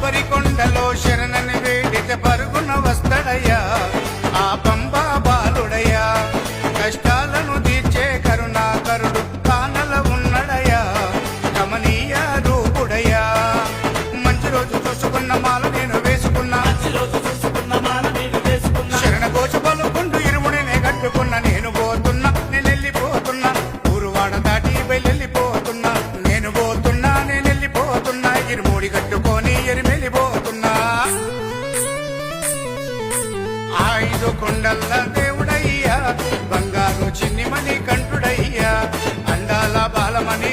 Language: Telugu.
శబరి కొండలో శరణని వేడిత పరుగున వస్తడయ్యా ఆ పంబా బాలుడయ్యా కష్టాలను తీర్చే కరుణాకరుడు కానల ఉన్నడయ్యా కమనీయ రూపుడయ్యా మంచి రోజు చూసుకున్న మాల నేను వేసుకున్నా శరణ ఘోష పలుకుంటూ ఇరుముడినే కట్టుకున్న నేను పోతున్నా నేను వెళ్ళిపోతున్నా ఊరువాడ దాటి వెళ్ళిపోతున్నా నేను పోతున్నా నేను వెళ్ళిపోతున్నా ఇరుముడి కట్టుకొని ఎరిమెళ్ళిపోతున్నా ఐదు కొండల్ల దేవుడయ్యా బంగారు చిన్నిమణి కంఠుడయ్యా అందాల బాలమణి